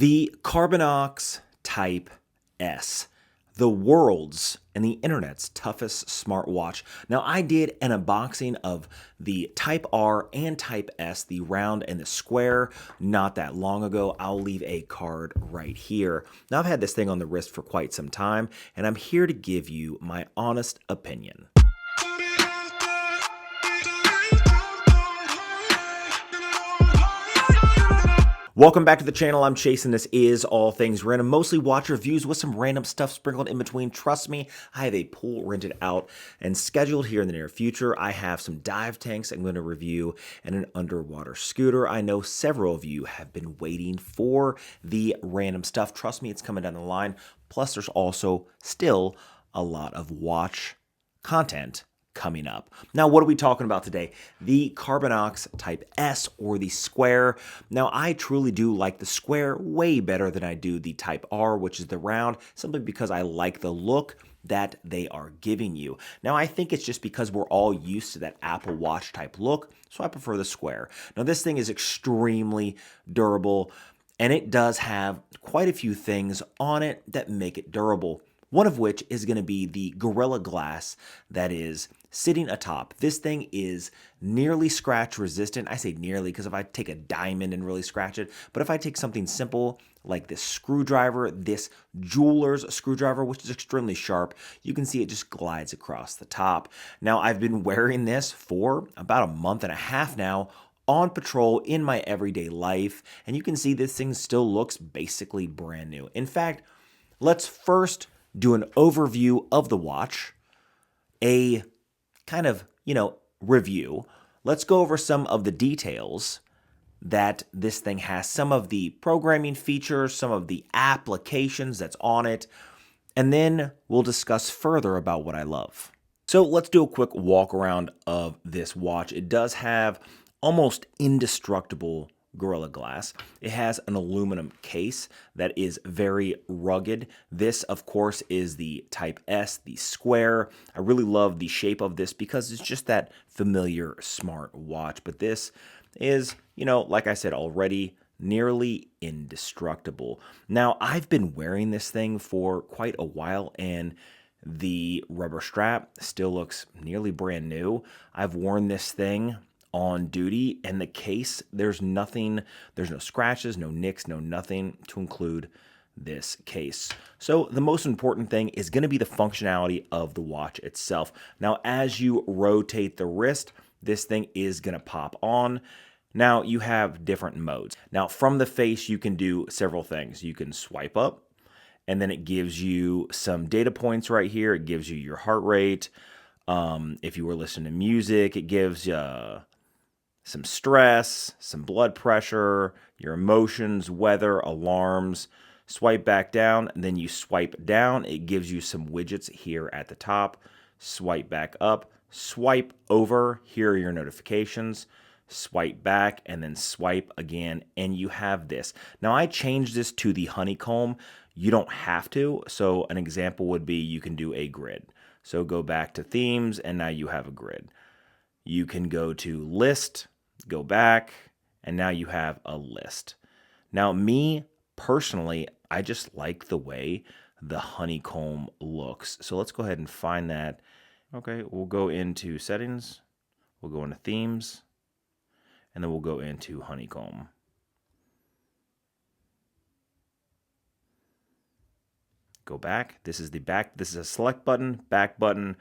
The Carbinox Type S, the world's and the internet's toughest smartwatch. Now, I did an unboxing of the Type R and Type S, the round and the square, not that long ago. I'll leave a card right here. Now, I've had this thing on the wrist for quite some time, and I'm here to give you my honest opinion. Welcome back to the channel. I'm Chase, and this is All Things Random, mostly watch reviews with some random stuff sprinkled in between. Trust me, I have a pool rented out and scheduled here in the near future. I have some dive tanks I'm going to review and an underwater scooter. I know several of you have been waiting for the random stuff. Trust me, it's coming down the line. Plus, there's also still a lot of watch content coming up. Now, what are we talking about today? The Carbinox Type S, or the square. Now, I truly do like the square way better than I do the Type R, which is the round, simply because I like the look that they are giving you. Now, I think it's just because we're all used to that Apple Watch type look, so I prefer the square. Now, this thing is extremely durable, and it does have quite a few things on it that make it durable. One of which is going to be the Gorilla Glass that is sitting atop. This thing is nearly scratch resistant. I say nearly because if I take a diamond and really scratch it, but if I take something simple like this screwdriver, this jeweler's screwdriver, which is extremely sharp, you can see it just glides across the top. Now, I've been wearing this for about a month and a half now on patrol in my everyday life, and you can see this thing still looks basically brand new. In fact, let's first do an overview of the watch, a kind of, review. Let's go over some of the details that this thing has, some of the programming features, some of the applications that's on it, and then we'll discuss further about what I love. So let's do a quick walk around of this watch. It does have almost indestructible Gorilla Glass. It has an aluminum case that is very rugged. This, of course, is the Type S, the square. I really love the shape of this because it's just that familiar smart watch. But this is, like I said already, nearly indestructible. Now, I've been wearing this thing for quite a while, and the rubber strap still looks nearly brand new. I've worn this thing on duty, and the case, there's no scratches, no nicks, no nothing to include this case. So the most important thing is going to be the functionality of the watch itself. Now, as you rotate the wrist, this thing is going to pop on. Now, you have different modes. Now, from the face, you can do several things. You can swipe up, and then it gives you some data points right here. It gives you your heart rate. If you were listening to music, it gives you some stress, some blood pressure, your emotions, weather, alarms. Swipe back down, and then you swipe down. It gives you some widgets here at the top. Swipe back up, swipe over. Here are your notifications. Swipe back, and then swipe again, and you have this. Now, I changed this to the honeycomb. You don't have to. So an example would be you can do a grid. So go back to themes, and now you have a grid. You can go to list, go back, and now you have a list. Now, me personally, I just like the way the honeycomb looks. So let's go ahead and find that. Okay, we'll go into settings, we'll go into themes, and then we'll go into honeycomb. Go back. This is the back. This is a select button, back button,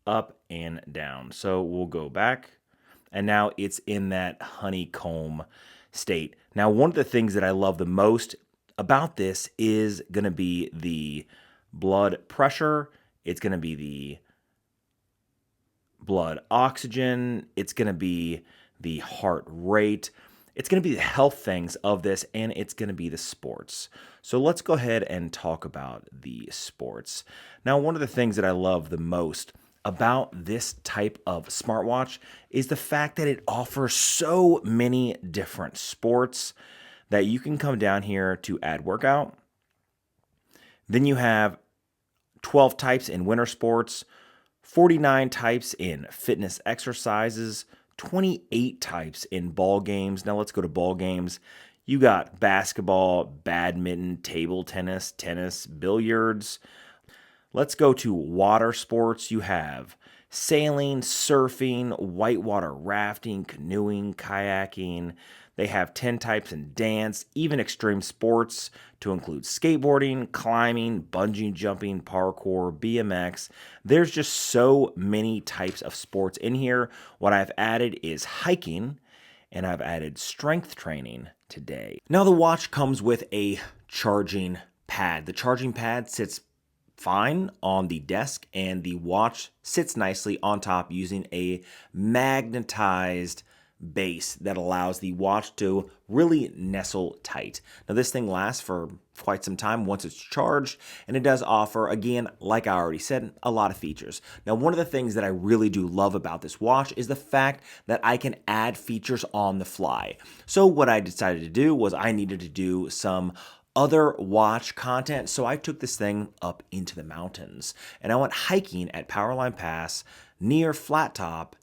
up and down. So we'll go back, and now it's in that honeycomb state. Now, one of the things that I love the most about this is going to be the blood pressure. It's going to be the blood oxygen. It's going to be the heart rate. It's going to be the health things of this, and it's going to be the sports. So let's go ahead and talk about the sports. Now, one of the things that I love the most about this type of smartwatch is the fact that it offers so many different sports that you can come down here to add workout. Then you have 12 types in winter sports, 49 types in fitness exercises, 28 types in ball games. Now let's go to ball games. You got basketball, badminton, table tennis, tennis, billiards. Let's go to water sports. You have sailing, surfing, whitewater rafting, canoeing, kayaking. They have 10 types in dance, even extreme sports to include skateboarding, climbing, bungee jumping, parkour, BMX. There's just so many types of sports in here. What I've added is hiking, and I've added strength training today. Now the watch comes with a charging pad. The charging pad sits fine on the desk, and the watch sits nicely on top using a magnetized base that allows the watch to really nestle tight. Now this thing lasts for quite some time once it's charged, and it does offer, again, like I already said, a lot of features. Now one of the things that I really do love about this watch is the fact that I can add features on the fly. So what I decided to do was I needed to do some other watch content, so I took this thing up into the mountains and I went hiking at Powerline Pass near Flat Top,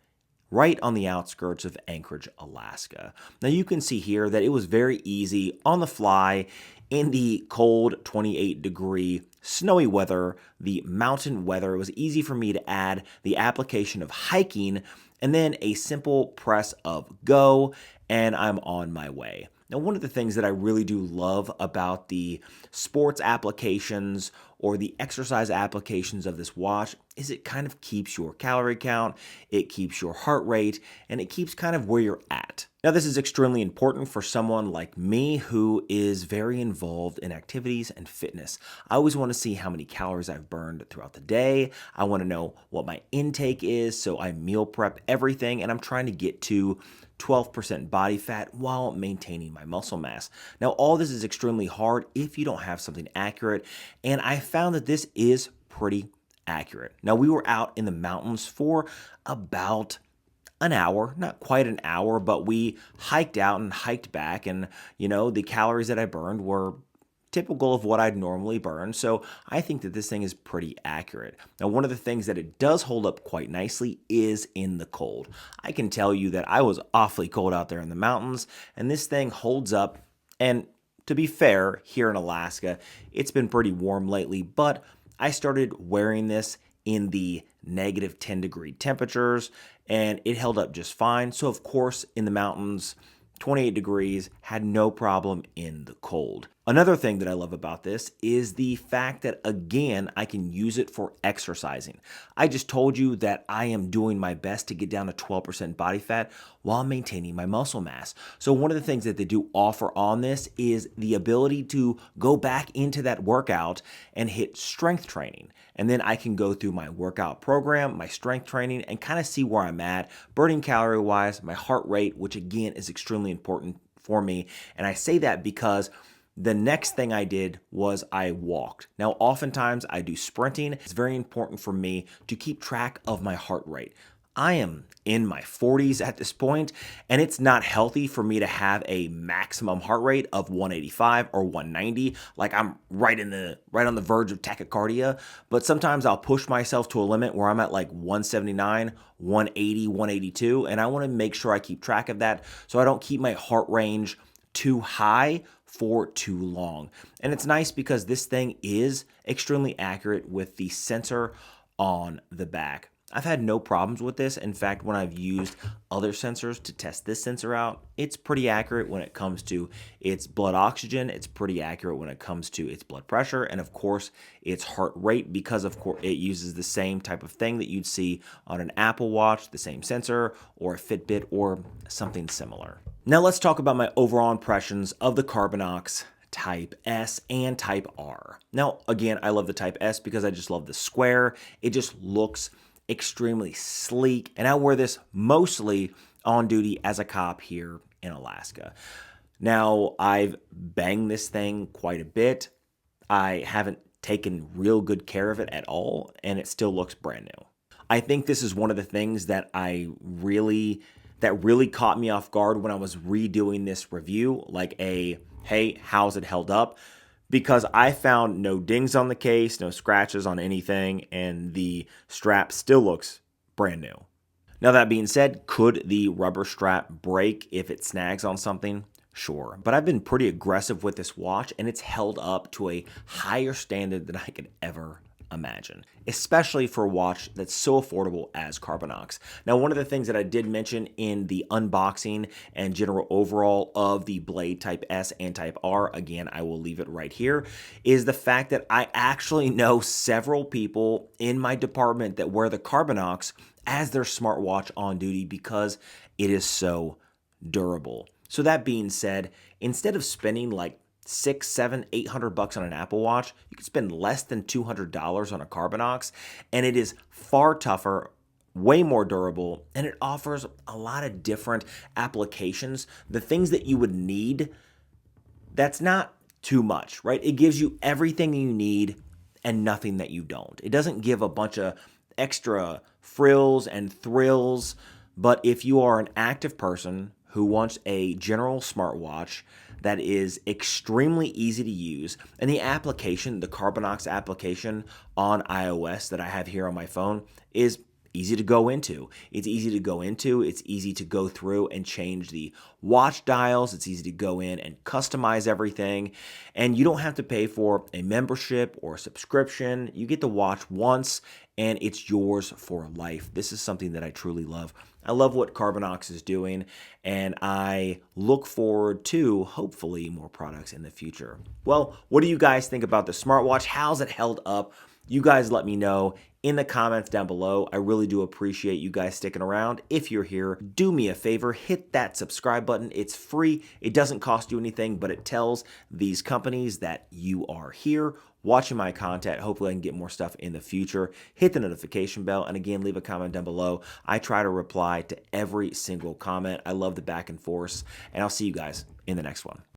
right on the outskirts of Anchorage, Alaska. Now you can see here that it was very easy on the fly in the cold 28-degree snowy weather, the mountain weather. It was easy for me to add the application of hiking and then a simple press of go, and I'm on my way. Now, one of the things that I really do love about the sports applications or the exercise applications of this watch is it kind of keeps your calorie count, it keeps your heart rate, and it keeps kind of where you're at. Now, this is extremely important for someone like me who is very involved in activities and fitness. I always want to see how many calories I've burned throughout the day. I want to know what my intake is, so I meal prep everything, and I'm trying to get to 12% body fat while maintaining my muscle mass. Now, all this is extremely hard if you don't have something accurate, and I found that this is pretty accurate. Now, we were out in the mountains for about an hour, not quite an hour, but we hiked out and hiked back, and the calories that I burned were typical of what I'd normally burn, so I think that this thing is pretty accurate. Now, one of the things that it does hold up quite nicely is in the cold. I can tell you that I was awfully cold out there in the mountains, and this thing holds up. And to be fair, here in Alaska, it's been pretty warm lately, but I started wearing this in the negative 10-degree temperatures, and it held up just fine. So, of course, in the mountains, 28 degrees, had no problem in the cold. Another thing that I love about this is the fact that, again, I can use it for exercising. I just told you that I am doing my best to get down to 12% body fat while maintaining my muscle mass. So one of the things that they do offer on this is the ability to go back into that workout and hit strength training. And then I can go through my workout program, my strength training, and kind of see where I'm at, burning calorie-wise, my heart rate, which again is extremely important for me. And I say that because the next thing I did was I walked. Now, oftentimes I do sprinting. It's very important for me to keep track of my heart rate. I am in my 40s at this point, and it's not healthy for me to have a maximum heart rate of 185 or 190. Like I'm right on the verge of tachycardia, but sometimes I'll push myself to a limit where I'm at like 179, 180, 182, and I want to make sure I keep track of that so I don't keep my heart range too high for too long. And it's nice because this thing is extremely accurate with the sensor on the back. I've had no problems with this. In fact, when I've used other sensors to test this sensor out, it's pretty accurate when it comes to its blood oxygen. It's pretty accurate when it comes to its blood pressure, and of course, its heart rate, because of course it uses the same type of thing that you'd see on an Apple Watch, the same sensor, or a Fitbit, or something similar. Now let's talk about my overall impressions of the Carbinox Type S and Type R. Now, again, I love the Type S because I just love the square. It just looks extremely sleek, and I wear this mostly on duty as a cop here in Alaska. Now, I've banged this thing quite a bit. I haven't taken real good care of it at all, and it still looks brand new. I think this is one of the things that really caught me off guard when I was redoing this review, like hey, how's it held up? Because I found no dings on the case, no scratches on anything, and the strap still looks brand new. Now, that being said, could the rubber strap break if it snags on something? Sure, but I've been pretty aggressive with this watch and it's held up to a higher standard than I could ever imagine, especially for a watch that's so affordable as Carbinox. Now, one of the things that I did mention in the unboxing and general overall of the Blade Type S and Type R, again, I will leave it right here, is the fact that I actually know several people in my department that wear the Carbinox as their smartwatch on duty because it is so durable. So that being said, instead of spending like six, seven, $800 on an Apple Watch, you can spend less than $200 on a Carbinox, and it is far tougher, way more durable, and it offers a lot of different applications. The things that you would need, that's not too much, right? It gives you everything you need and nothing that you don't. It doesn't give a bunch of extra frills and thrills, but if you are an active person who wants a general smartwatch that is extremely easy to use, and the application, the Carbinox application on iOS that I have here on my phone is easy to go into. It's easy to go into, it's easy to go through and change the watch dials, it's easy to go in and customize everything, and you don't have to pay for a membership or a subscription. You get the watch once and it's yours for life. This is something that I truly love. I love what Carbinox is doing, and I look forward to, hopefully, more products in the future. Well, what do you guys think about the smartwatch? How's it held up? You guys let me know in the comments down below. I really do appreciate you guys sticking around. If you're here, do me a favor, hit that subscribe button. It's free. It doesn't cost you anything, but it tells these companies that you are here watching my content. Hopefully I can get more stuff in the future. Hit the notification bell, and again, leave a comment down below. I try to reply to every single comment. I love the back and forth, and I'll see you guys in the next one.